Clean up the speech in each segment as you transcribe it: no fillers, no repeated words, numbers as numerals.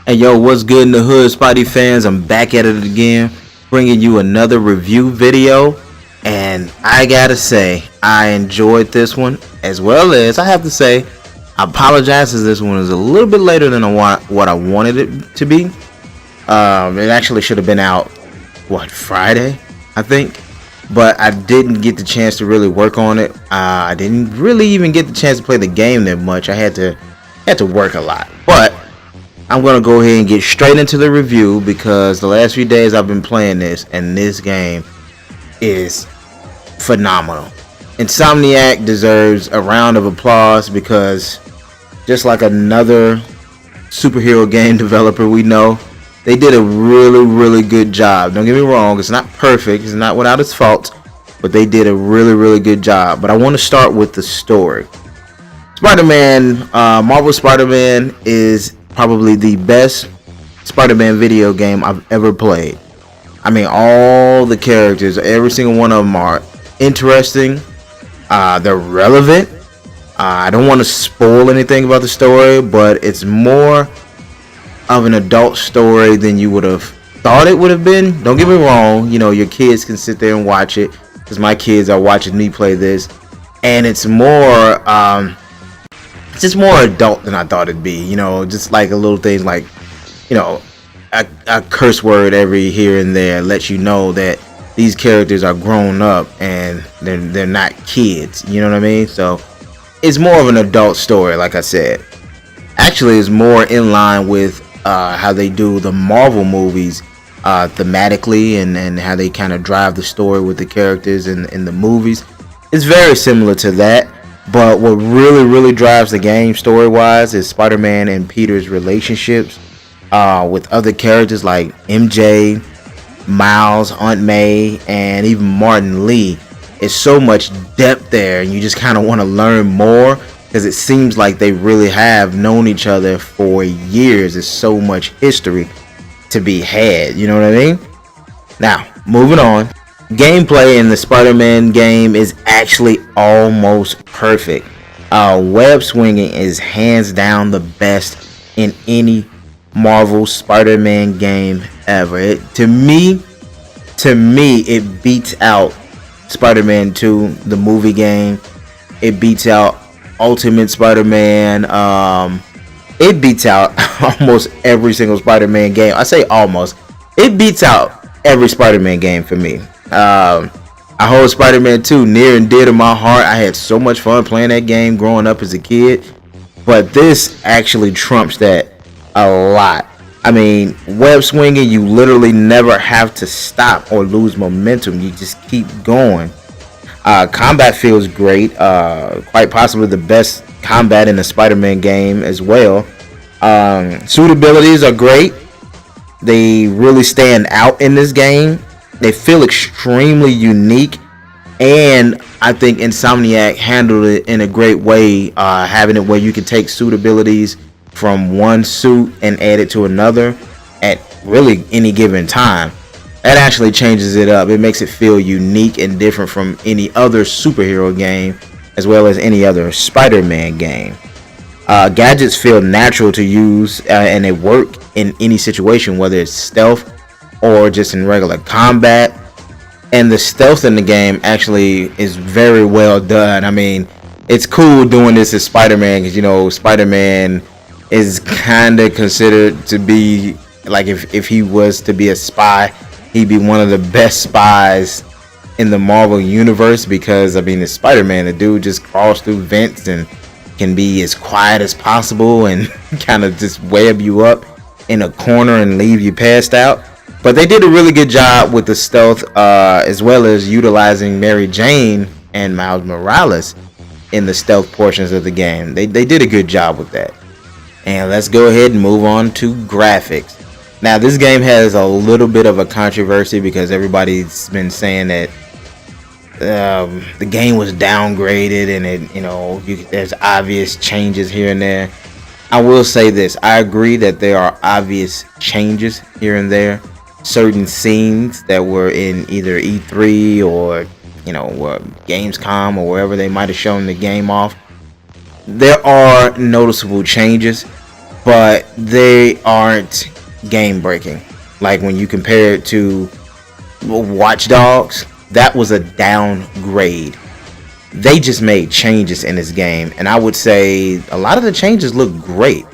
Hey yo, what's good in the hood, Spidey fans? I'm back at it again, bringing you another review video. And I gotta say, I enjoyed this one, as well as I have to say, I apologize as this one is a little bit later than what I wanted it to be. It actually should have been out, Friday, I think. But I didn't get the chance to really work on it. I didn't really even get the chance to play the game that much. I had to work a lot. But I'm going to go ahead and get straight into the review because the last few days I've been playing this, and this game is phenomenal. Insomniac deserves a round of applause because just like another superhero game developer we know, they did a really good job. Don't get me wrong, it's not perfect, it's not without its faults, but they did a really good job. But I want to start with the story. Spider-Man, Marvel Spider-Man is probably the best Spider-Man video game I've ever played. I mean, all the characters, every single one of them are interesting. They're relevant. I don't want to spoil anything about the story, but it's more of an adult story than you would have thought it would have been. Don't get me wrong, you know, your kids can sit there and watch it, because my kids are watching me play this, and it's more just more adult than I thought it'd be. You know, just like a little things like, you know, a curse word every here and there lets you know that these characters are grown up and they're not kids. You know what I mean? So it's more of an adult story, like I said. Actually, it's more in line with how they do the Marvel movies thematically, and how they kind of drive the story with the characters in the movies. It's very similar to that. But what really drives the game story-wise is Spider-Man and Peter's relationships with other characters like MJ, Miles, Aunt May, and even Martin Lee. It's so much depth there, and you just kind of want to learn more because it seems like they really have known each other for years. There's so much history to be had, you know what I mean? Now, moving on. Gameplay in the Spider-Man game is actually almost perfect. Web swinging is hands down the best in any Marvel Spider-Man game ever. To me, it beats out Spider-Man 2, the movie game. It beats out Ultimate Spider-Man. It beats out almost every single Spider-Man game. I say almost. It beats out every Spider-Man game for me. I hold Spider-Man 2 near and dear to my heart. I had so much fun playing that game growing up as a kid, but this actually trumps that a lot. I mean, web swinging, you literally never have to stop or lose momentum. You just keep going. Combat feels great. Quite possibly the best combat in the Spider-Man game as well. Suit abilities are great. They really stand out in this game. They feel extremely unique, and I think Insomniac handled it in a great way, having it where you can take suit abilities from one suit and add it to another at really any given time. That actually changes it up. It makes it feel unique and different from any other superhero game, as well as any other Spider-Man game. Gadgets feel natural to use, and they work in any situation, whether it's stealth or just in regular combat. And the stealth in the game actually is very well done. I mean, it's cool doing this as Spider-Man because, you know, Spider-Man is kind of considered to be like, if he was to be a spy, he'd be one of the best spies in the Marvel universe, because I mean, it's Spider-Man. The dude just crawls through vents and can be as quiet as possible and kind of just web you up in a corner and leave you passed out. But they did a really good job with the stealth, as well as utilizing Mary Jane and Miles Morales in the stealth portions of the game. They did a good job with that. And let's go ahead and move on to graphics. Now, this game has a little bit of a controversy because everybody's been saying that the game was downgraded, and there's obvious changes here and there. I will say this: I agree that there are obvious changes here and there. Certain scenes that were in either E3 or Gamescom or wherever they might have shown the game off, there are noticeable changes. but they aren't game breaking. Like when you compare it to Watch Dogs, that was a downgrade. They just made changes in this game, and I would say a lot of the changes look great.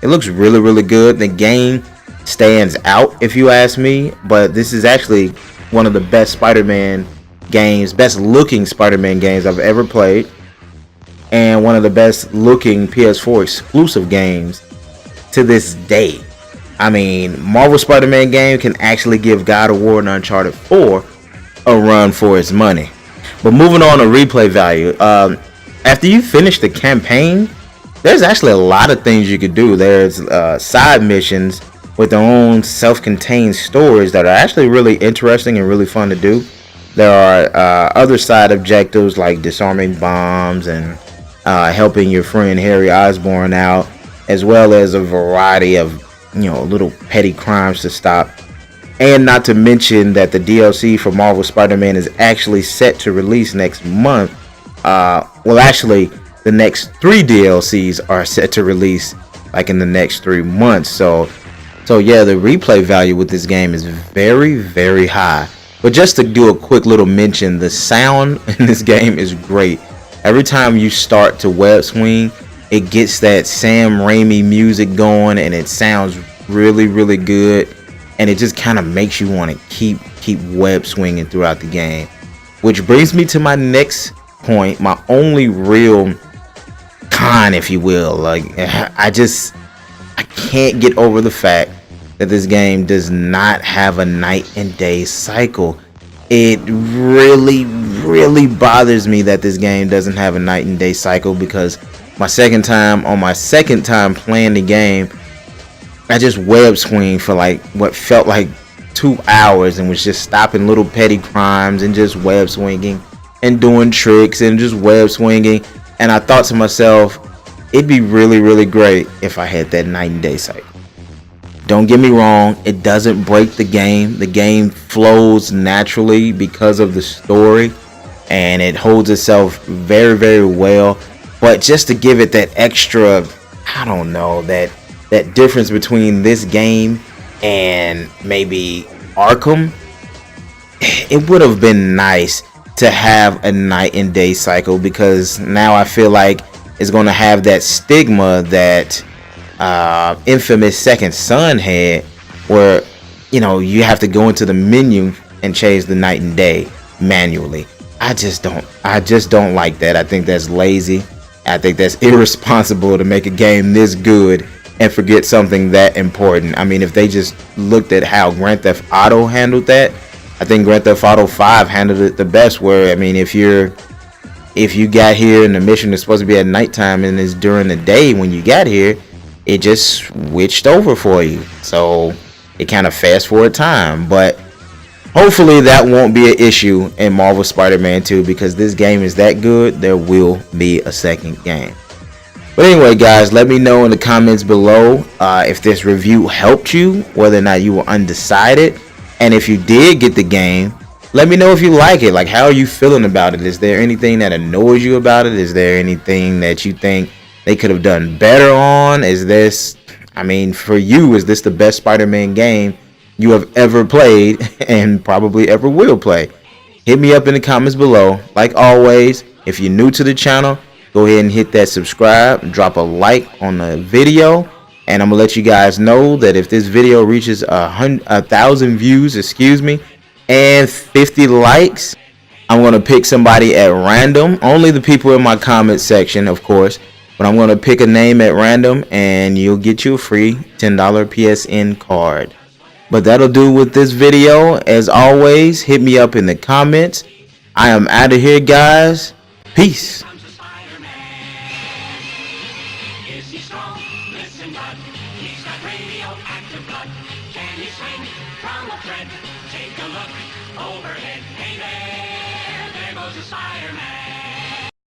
It looks really, really good. The game stands out, if you ask me, but this is actually one of the best Spider-Man games, best looking Spider-Man games I've ever played, and one of the best looking PS4 exclusive games to this day. I mean, Marvel Spider-Man game can actually give God of War and Uncharted 4 a run for its money. But moving on to replay value, after you finish the campaign, there's actually a lot of things you could do. There's side missions with their own self-contained stories that are actually really interesting and really fun to do. There are other side objectives like disarming bombs and helping your friend Harry Osborn out, as well as a variety of little petty crimes to stop. And not to mention that the DLC for Marvel Spider-Man is actually set to release next month. Well, actually, the next 3 DLCs are set to release like in the next 3 months. So yeah, the replay value with this game is very, very high. But just to do a quick little mention, the sound in this game is great. Every time you start to web swing, it gets that Sam Raimi music going, and it sounds really, really good. And it just kind of makes you want to keep web swinging throughout the game. Which brings me to my next point, my only real con, if you will. Like, I can't get over the fact that this game does not have a night and day cycle. It really, really bothers me that this game doesn't have a night and day cycle, because my second time playing the game, I just web swing for like what felt like 2 hours and was just stopping little petty crimes and just web swinging and doing tricks and just web swinging. And I thought to myself, it'd be really, really great if I had that night and day cycle. Don't get me wrong, it doesn't break the game. The game flows naturally because of the story, and it holds itself very, very well. But just to give it that extra, I don't know, that difference between this game and maybe Arkham, it would have been nice to have a night and day cycle, because now I feel like it's going to have that stigma that infamous Second Son had, where you have to go into the menu and change the night and day manually. I just don't like that. I think that's lazy. I think that's irresponsible to make a game this good and forget something that important. I mean, if they just looked at how Grand Theft Auto handled that, I think Grand Theft Auto 5 handled it the best, where, I mean, if you got here and the mission is supposed to be at nighttime and it's during the day when you got here, it just switched over for you. So it kind of fast forward time. But hopefully that won't be an issue in Marvel Spider-Man 2, because this game is that good, there will be a second game. But anyway, guys, let me know in the comments below if this review helped you, whether or not you were undecided. And if you did get the game, let me know if you like it. Like, how are you feeling about it? Is there anything that annoys you about it? Is there anything that you think they could have done better on? Is this, I mean, for you, is this the best Spider-Man game you have ever played and probably ever will play? Hit me up in the comments below. Like always, if you're new to the channel, go ahead and hit that subscribe, drop a like on the video, and I'm gonna let you guys know that if this video reaches 1,000 views, and 50 likes, I'm gonna pick somebody at random. Only the people in my comment section, of course, but I'm gonna pick a name at random, and you'll get you a free $10 PSN card. But that'll do with this video. As always, hit me up in the comments. I am out of here, guys. Peace. Is he strong? Listen, bud. He's got radioactive blood. Can he swing from a thread? Take a look overhead. Hey there goes the Spider-Man.